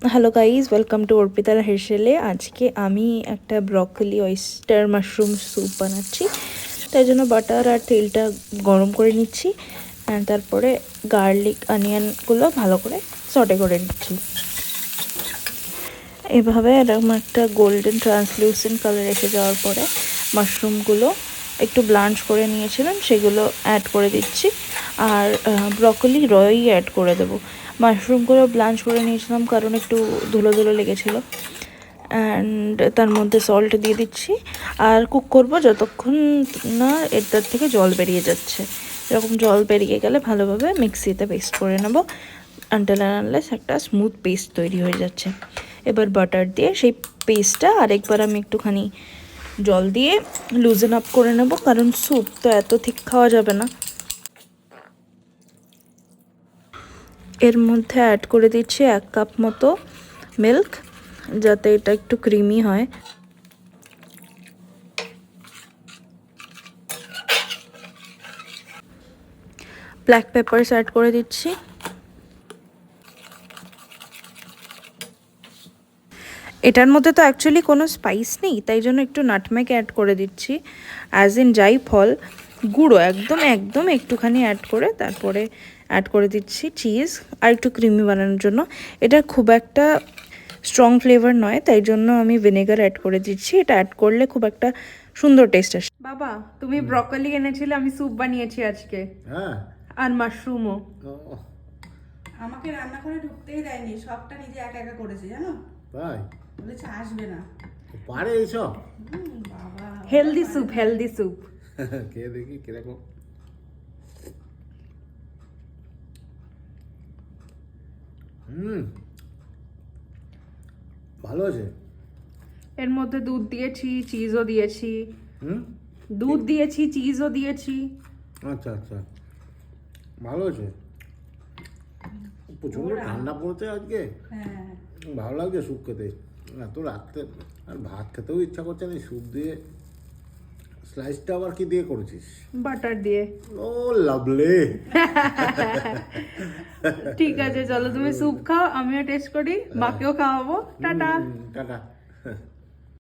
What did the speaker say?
Hello guys, welcome to অর্পিতার হেসেলে। আজকে আমি একটা ব্রকলি ওয়েস্টার মাশরুম স্যুপ বানাচ্ছি। তাই জন্য বাটার আর তেলটা গরম করে নিচ্ছি, অ্যান্ড তারপরে গার্লিক অনিয়নগুলো ভালো করে সটে করে নিচ্ছি। এভাবে এরকম একটা গোল্ডেন ট্রান্সলিউসেন্ট কালার এসে যাওয়ার পরে মাশরুমগুলো একটু ব্লাঞ্চ করে নিয়েছিলাম, সেগুলো অ্যাড করে দিচ্ছি। আর ব্রকলি রয়ই অ্যাড করে দেবো। মাশরুমগুলো ব্লাঞ্চ করে নিয়েছিলাম কারণ একটু ধুলো ধুলো লেগেছিলো। অ্যান্ড তার মধ্যে সল্ট দিয়ে দিচ্ছি আর কুক করব যতক্ষণ না এটার থেকে জল বেরিয়ে যাচ্ছে। এরকম জল বেরিয়ে গেলে ভালোভাবে মিক্সিতে পেস্ট করে নেব আনটিল অ্যান্ড আনলেস একটা স্মুথ পেস্ট তৈরি হয়ে যাচ্ছে। এবার বাটার দিয়ে সেই পেস্টটা আরেকবার আমি একটুখানি জল দিয়ে লুজেন আপ করে নেব, কারণ স্যুপ তো এত ঠিক খাওয়া যাবে না। এর মধ্যে অ্যাড করে দিচ্ছি 1 কাপ মতো মিল্ক, যাতে এটা একটু ক্রিমি হয়। ব্ল্যাক পেপারস অ্যাড করে দিচ্ছি। এটার মধ্যে তো অ্যাকচুয়ালি কোনো স্পাইস নেই, তাই জন্য একটু নাটমেগ অ্যাড করে দিচ্ছি, অ্যাজ ইন জায়ফল গুঁড়ো একদম একদম একটুখানি অ্যাড করে তারপরে অ্যাড করে দিচ্ছি চিজ আর একটু ক্রিমি বানানোর জন্য। এটা খুব একটা স্ট্রং ফ্লেভার নয়, তাই জন্য আমি ভিনেগার অ্যাড করে দিচ্ছি। এটা অ্যাড করলে খুব একটা সুন্দর টেস্ট আসে। বাবা, তুমি ব্রকলি এনেছিলে, আমি স্যুপ বানিয়েছি আজকে। হ্যাঁ, আর মাশরুমও। আমাকে রান্নাঘরে ঢুকতেই দেয়নি, সবটা নিজে একা একা করেছে জানো। তাই বলেছে আসবে না। পারে এইসব। বাবা হেলদি স্যুপ, হেলদি স্যুপ। কে দেখি কিরকম। ভালো আছে। এর মধ্যে দুধ দিয়েছি, চিজও দিয়েছি। হুম, দুধ দিয়েছি, চিজও দিয়েছি। আচ্ছা আচ্ছা, ভালো আছে। প্রচন্ড ঠান্ডা পড়েছে আজকে, হ্যাঁ ভালো লাগছে স্যুপ খেতে। এত রাত্রে আর ভাত খেতেও ইচ্ছা করছে না। স্যুপ দিয়ে স্লাইসটা আবার কি দিয়ে করেছিস? বাটার দিয়ে। ও লাভলি। ঠিক আছে, চলো তুমি স্যুপ খাও, আমিও টেস্ট করি, মাকেও খাওয়াবো। টাটা। টাটা।